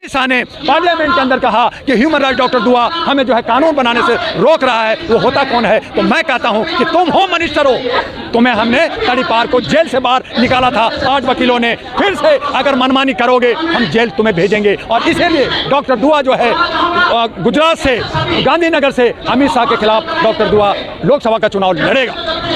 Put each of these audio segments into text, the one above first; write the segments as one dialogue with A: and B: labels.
A: ने पार्लियामेंट के अंदर कहा कि ह्यूमन राइट डॉक्टर दुआ हमें जो है कानून बनाने से रोक रहा है, वो होता कौन है? तो मैं कहता हूं कि तुम होम मिनिस्टर हो, तुम्हें हमने तड़ीपार को जेल से बाहर निकाला था 8 वकीलों ने, फिर से अगर मनमानी करोगे हम जेल तुम्हें भेजेंगे। और इसीलिए डॉक्टर दुआ जो है गुजरात से, गांधीनगर से अमित शाह के खिलाफ डॉक्टर दुआ लोकसभा का चुनाव लड़ेगा।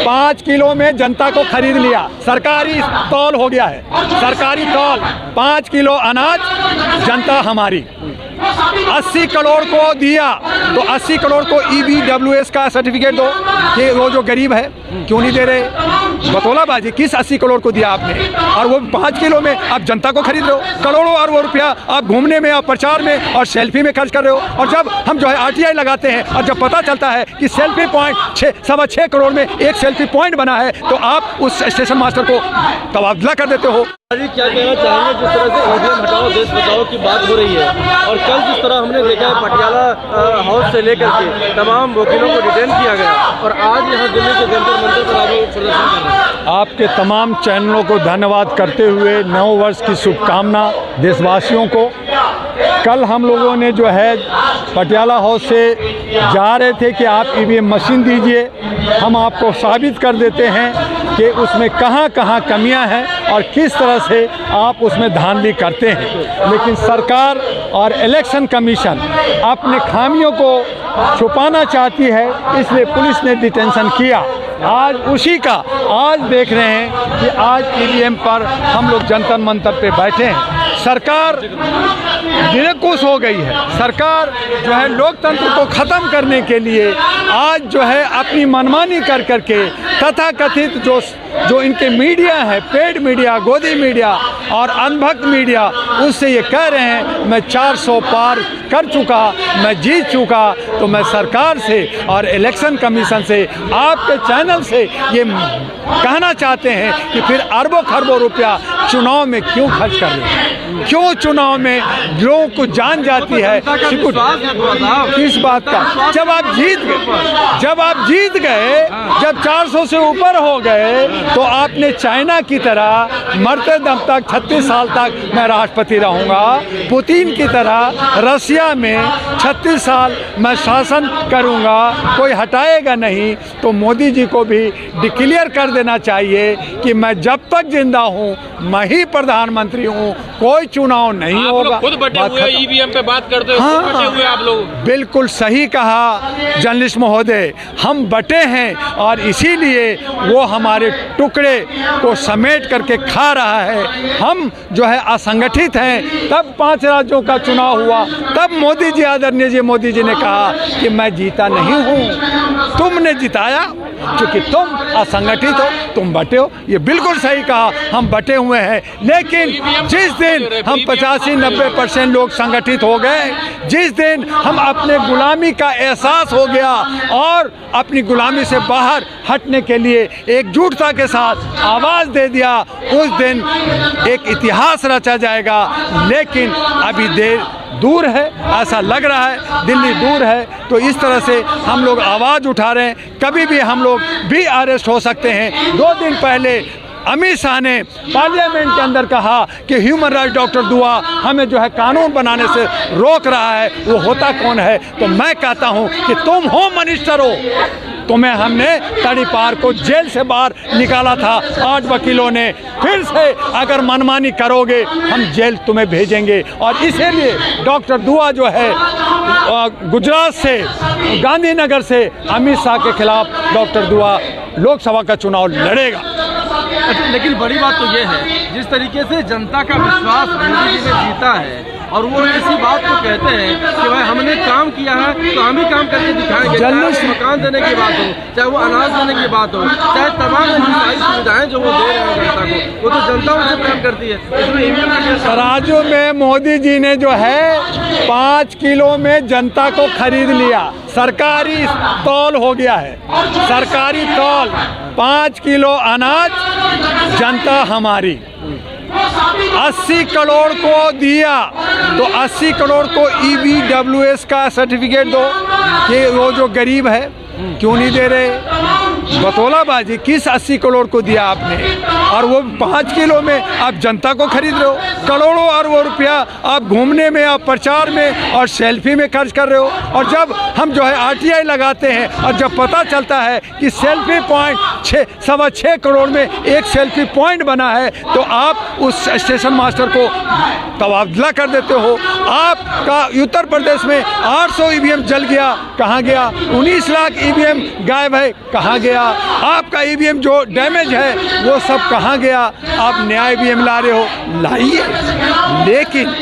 A: 5 किलो में जनता को खरीद लिया, सरकारी तौल हो गया है, सरकारी तौल 5 किलो अनाज, जनता हमारी 80 करोड़ को दिया, तो 80 करोड़ को EBWS का सर्टिफिकेट दो कि वो जो गरीब है क्यों नहीं दे रहे? बतौलाबाजी किस 80 करोड़ को दिया आपने? और वो 5 किलो में आप जनता को खरीद रहे हो। करोड़ों अरबों रुपया आप घूमने में और प्रचार में और सेल्फी में खर्च कर रहे हो। और जब हम जो है RTI लगाते हैं और जब पता चलता है कि सेल्फी पॉइंट 6.25 करोड़ में एक सेल्फी पॉइंट बना है, तो आप उस स्टेशन मास्टर को तबादला कर देते हो।
B: क्या कहना चाहेंगे जिस तरह से EVM हटाओ देश बचाओ की बात हो रही है, और कल जिस तरह हमने देखा है पटियाला हाउस से लेकर के तमाम वकीलों को डिटेन किया गया, और आज यहाँ दिल्ली के जंतर मंतर पर आगे प्रदर्शन कर रहे हैं।
A: आपके तमाम चैनलों को धन्यवाद करते हुए नव वर्ष की शुभकामना देशवासियों को। कल हम लोगों ने जो है पटियाला हाउस से जा रहे थे कि आप EVM मशीन दीजिए, हम आपको साबित कर देते हैं कि उसमें कहाँ कहाँ कमियां हैं और किस तरह से आप उसमें धांधली करते हैं। लेकिन सरकार और इलेक्शन कमीशन अपने खामियों को छुपाना चाहती है, इसलिए पुलिस ने डिटेंशन किया। आज उसी का आज देख रहे हैं कि आज EVM पर हम लोग जंतर मंतर पे बैठे हैं। सरकार निरंकुश हो गई है। सरकार जो है लोकतंत्र को ख़त्म करने के लिए आज जो है अपनी मनमानी कर करके तथाकथित जो इनके मीडिया है, पेड मीडिया, गोदी मीडिया और अनभक्त मीडिया, उससे ये कह रहे हैं मैं 400 पार कर चुका, मैं जीत चुका। तो मैं सरकार से और इलेक्शन कमीशन से, आपके चैनल से ये कहना चाहते हैं कि फिर अरबों खरबों रुपया चुनाव में क्यों खर्च कर रहे हैं? क्यों चुनाव में लोगों को जान जाती है किस बात का? जब आप जीत गए, जब 400 से ऊपर हो गए, तो आपने चाइना की तरह मरते दम तक 36 साल तक मैं राष्ट्रपति रहूंगा, पुतिन की तरह रसिया में 36 साल मैं शासन करूंगा, कोई हटाएगा नहीं। तो मोदी जी को भी डिक्लेयर कर देना चाहिए कि मैं जब तक जिंदा हूं मैं ही प्रधानमंत्री हूं, कोई चुनाव नहीं होगा।
B: खुद बटे हुए EVM पे बात करते हो,
A: हाँ,
B: बटे हुए आप लोग।
A: बिल्कुल सही कहा जर्नलिस्ट महोदय, हम बटे हैं और इसीलिए वो हमारे टुकड़े को समेट करके खा रहा है। हम जो है असंगठित हैं। तब 5 राज्यों का चुनाव हुआ, तब मोदी जी, आदरणीय जी मोदी जी ने कहा कि मैं जीता नहीं हूँ, तुमने जिताया, क्योंकि तुम असंगठित हो, तुम बटे हो। ये बिल्कुल सही कहा, हम बटे हुए हैं। लेकिन जिस दिन हम 85-90% लोग संगठित हो गए, जिस दिन हम अपने गुलामी का एहसास हो गया और अपनी गुलामी से बाहर हटने के लिए एकजुटता के साथ आवाज़ दे दिया, उस दिन एक इतिहास रचा जाएगा। लेकिन अभी देर दूर है, ऐसा लग रहा है दिल्ली दूर है। तो इस तरह से हम लोग आवाज़ उठा रहे हैं, कभी भी हम लोग भी अरेस्ट हो सकते हैं। 2 दिन पहले अमित शाह ने पार्लियामेंट के अंदर कहा कि ह्यूमन राइट डॉक्टर दुआ हमें जो है कानून बनाने से रोक रहा है, वो होता कौन है? तो मैं कहता हूं कि तुम होम मिनिस्टर हो, तुम्हें हमने तड़ीपार को जेल से बाहर निकाला था 8 वकीलों ने, फिर से अगर मनमानी करोगे हम जेल तुम्हें भेजेंगे। और इसीलिए डॉक्टर दुआ जो है गुजरात से, गांधीनगर से अमित शाह के खिलाफ डॉक्टर दुआ लोकसभा का चुनाव लड़ेगा।
B: लेकिन बड़ी बात तो ये है, जिस तरीके से जनता का विश्वास मोदी जी ने जीता है, और वो इसी बात को कहते हैं कि भाई हमने काम किया है तो हम ही काम करके दिखाएंगे। चाहे मकान देने की बात हो, चाहे वो अनाज देने की बात हो, चाहे तमाम सारी सुविधाएं जो वो दे रहे हैं जनता को, वो तो जनता उनसे प्रेम करती है। इसमें
A: तराजू में मोदी जी ने जो है 5 किलो में जनता को खरीद लिया, सरकारी तौल हो गया है, सरकारी तौल 5 किलो अनाज, जनता हमारी 80 करोड़ को दिया, तो 80 करोड़ को EBWS का सर्टिफिकेट दो कि वो जो गरीब है क्यों नहीं दे रहे? बतौलाबाजी किस 80 करोड़ को दिया आपने, और वो 5 किलो में आप जनता को खरीद रहे हो। करोड़ों अरबों रुपया आप घूमने में, आप प्रचार में और सेल्फी में खर्च कर रहे हो। और जब हम जो है RTI लगाते हैं और जब पता चलता है कि सेल्फी पॉइंट 6.25 करोड़ में एक सेल्फी पॉइंट बना है, तो आप उस स्टेशन मास्टर को तबादला कर देते हो। आपका उत्तर प्रदेश में 800 EVM जल गया, कहाँ गया? 19 लाख EVM गायब है, कहाँ गया? आपका EVM जो डैमेज है वो सब कहाँ गया? आप नया EVM ला रहे हो, लाइए, लेकिन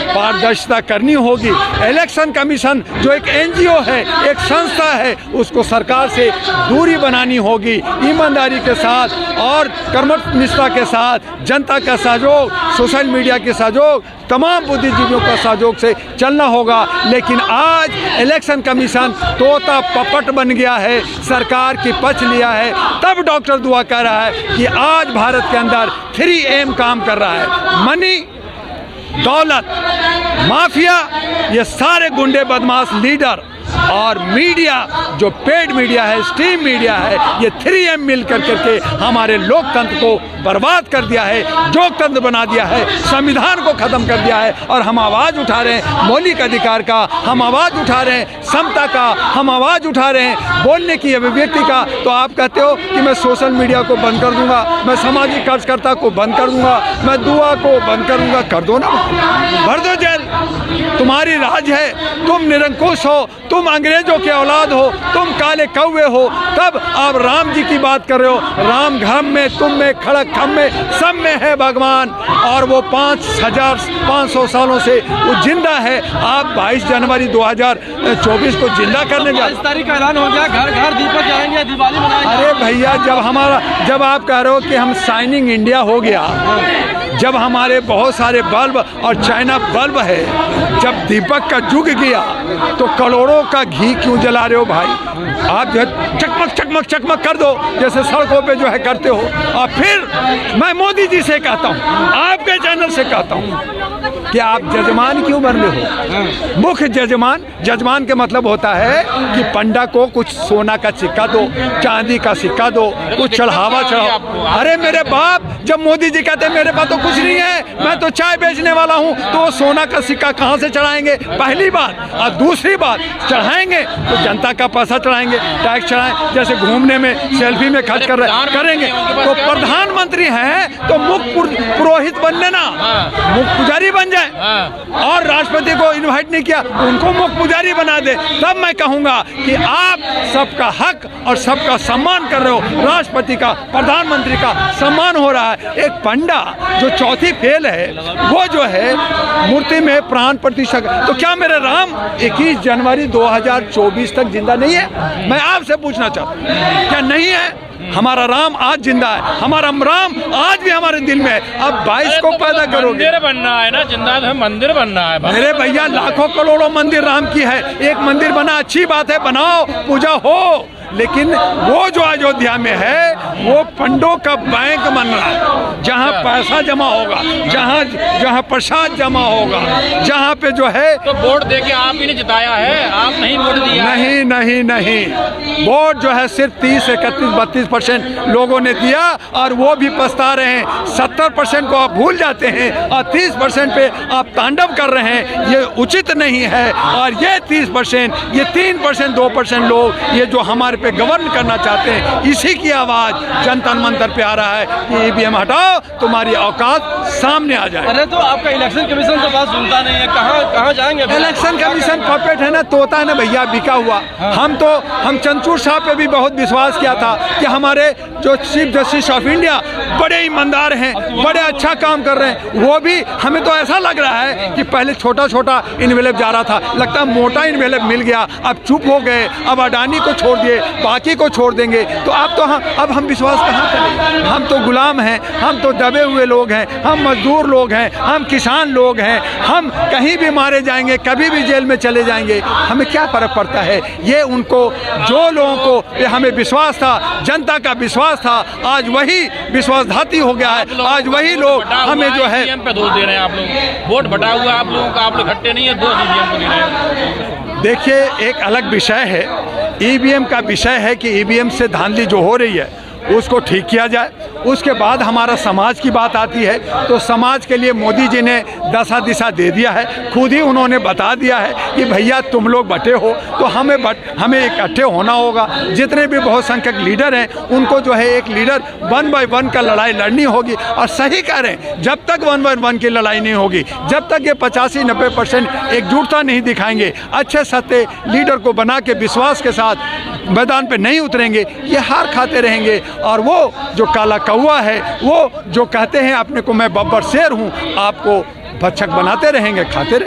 A: पारदर्शिता करनी होगी। इलेक्शन कमीशन जो एक NGO है, एक संस्था है, उसको सरकार से दूरी बनानी होगी। ईमानदारी के साथ और कर्मनिष्ठा के साथ जनता का सहयोग, सोशल मीडिया के सहयोग, तमाम बुद्धिजीवियों का सहयोग से चलना होगा। लेकिन आज इलेक्शन कमीशन तोता पपट बन गया है, सरकार की पक्ष लिया है। तब डॉक्टर दुआ कह रहा है कि आज भारत के अंदर 3M काम कर रहा है। मनी, दौलत, माफिया, ये सारे गुंडे बदमाश लीडर और मीडिया जो पेड मीडिया है, स्ट्रीम मीडिया है, ये 3M मिल करके हमारे लोकतंत्र को बर्बाद कर दिया है, जोकतंत्र बना दिया है, संविधान को ख़त्म कर दिया है। और हम आवाज़ उठा रहे हैं मौलिक अधिकार का, हम आवाज़ उठा रहे हैं समता का, हम आवाज़ उठा रहे हैं बोलने की अभिव्यक्ति का। तो आप कहते हो कि मैं सोशल मीडिया को बंद कर दूंगा, मैं सामाजिक कार्यकर्ता को बंद कर दूंगा, मैं दुआ को बंद कर दूंगा। कर दो ना, भर दो जेल, तुम्हारी राज है, तुम निरंकुश हो, तुम अंग्रेजों के औलाद हो, तुम काले कौवे हो। तब आप राम जी की बात कर रहे हो। राम घम में, तुम में, खड़क खम में, सब में है भगवान, और वो 5500 सालों से वो जिंदा है। आप 22 जनवरी 2024 को जिंदा करने जा रहे हो।
B: 22 तारीख का ऐलान हो गया, घर घर दीपक जाएंगे, दिवाली मनाएंगे।
A: अरे भैया, जब आप कह रहे हो कि हम शाइनिंग इंडिया हो गया, जब हमारे बहुत सारे बल्ब और चाइना बल्ब है, जब दीपक का जुग गया, तो करोड़ों का घी क्यों जला रहे हो भाई? आप जो है चकमक चकमक चकमक कर दो, जैसे सड़कों पे जो है करते हो। और फिर मैं मोदी जी से कहता हूँ, आपके चैनल से कहता हूँ कि आप जजमान क्यों बन रहे हो? मुख्य जजमान, जजमान के मतलब होता है कि पंडा को कुछ सोना का सिक्का दो, चांदी का सिक्का दो, कुछ चढ़ावा चढ़ाओ। अरे मेरे बाप, जब मोदी जी कहते हैं मेरे पास तो कुछ नहीं है, मैं तो चाय बेचने वाला हूँ, तो वो सोना का सिक्का कहाँ से चढ़ाएंगे? पहली बात। और दूसरी बात, चढ़ाएंगे तो जनता का पैसा चढ़ाएंगे, टैक्स चढ़ाएं, जैसे घूमने में, सेल्फी में खर्च करेंगे। तो प्रधानमंत्री हैं तो मुख्य पुरोहित बन लेना, मुख्य पुजारी बन जाए। और राष्ट्रपति को इनवाइट नहीं किया, उनको मुख्य पुजारी बना दे। तब मैं कहूँगा कि आप सबका हक और सबका सम्मान कर रहे हो। राष्ट्रपति का, प्रधानमंत्री का सम्मान हो रहा है। एक पंडा जो चौथी फेल है, वो जो है मूर्ति में प्राण प्रतिष्ठा, तो क्या मेरे राम 21 जनवरी 2024 तक जिंदा नहीं है? मैं आपसे पूछना चाहता हूँ, क्या नहीं है? हमारा राम आज जिंदा है, हमारा राम आज भी हमारे दिल में है। अब 22 को पैदा करोगे,
C: मंदिर बनना है ना, जिंदा है, मंदिर बनना है।
A: मेरे भैया, लाखों करोड़ों मंदिर राम की है, एक मंदिर बना, अच्छी बात है, बनाओ, पूजा हो। लेकिन वो जो अयोध्या में है, वो पंडों का बैंक बन रहा है, जहाँ पैसा जमा होगा, जहाँ प्रसाद जमा होगा, जहाँ पे जो है।
C: तो वोट देके आप ही ने जिताया है, आप नहीं वोट दिया?
A: नहीं नहीं नहीं, वोट जो है सिर्फ 30, 31, 32% लोगों ने दिया, और वो भी पछता रहे हैं। 70% को आप भूल जाते हैं और 30% पे आप तांडव कर रहे हैं। ये उचित नहीं है। और ये 30%, ये 3%, 2% लोग, ये जो हमारे पे गवर्न करना चाहते हैं, इसी की आवाज जनता मंत्र पे आ रहा है कि EVM हटाओ, तुम्हारी औकात सामने आ जाए।
B: अरे तो आपका इलेक्शन कमीशन तो बात सुनता नहीं है, कहाँ जाएंगे?
A: इलेक्शन कमीशन पपेट है ना, तोता है ना भैया, बिका हुआ। हम चंद्रचूड़ साहब पे भी बहुत विश्वास किया था कि हमारे जो चीफ जस्टिस ऑफ इंडिया बड़े ईमानदार हैं, बड़े अच्छा काम कर रहे हैं। वो भी हमें तो ऐसा लग रहा है कि पहले छोटा छोटा इन्वेलप जा रहा था, लगता है मोटा इन्वेलप मिल गया, अब चुप हो गए, अब अडानी को छोड़ दिए, बाकी को छोड़ देंगे। तो अब हम विश्वास कहाँ करें? हम तो गुलाम हैं, हम तो दबे हुए लोग हैं, हम मजदूर लोग हैं, हम किसान लोग हैं, हम कहीं भी मारे जाएंगे, कभी भी जेल में चले जाएंगे, हमें क्या फर्क पड़ता है? ये उनको, जो लोगों को ये हमें विश्वास था, जनता का विश्वास था, आज वही विश्वासघाती हो गया है। आज वही लोग हमें जो है
C: पे दोष दे रहे हैं। आप लोग वोट बटा हुआ, आप लोगों का, आप लोग इकट्ठे नहीं है, दोष EVM को दे रहे हैं।
A: देखिए, एक अलग विषय है ईवीएम का विषय है कि ईवीएम से धांधली जो हो रही है उसको ठीक किया जाए। उसके बाद हमारा समाज की बात आती है तो समाज के लिए मोदी जी ने दशा दिशा दे दिया है। खुद ही उन्होंने बता दिया है कि भैया तुम लोग बटे हो तो हमें इकट्ठे होना होगा। जितने भी बहुसंख्यक लीडर हैं उनको जो है एक लीडर 1 by 1 का लड़ाई लड़नी होगी। और सही कह रहे हैं, जब तक 1 by 1 की लड़ाई नहीं होगी, जब तक ये 85-90% एकजुटता नहीं दिखाएंगे, अच्छे सत्य लीडर को बना के विश्वास के साथ मैदान पे नहीं उतरेंगे, ये हार खाते रहेंगे। और वो जो काला कौवा है, वो जो कहते हैं अपने को मैं बब्बर शेर हूँ, आपको भक्षक बनाते रहेंगे, खाते रहेंगे।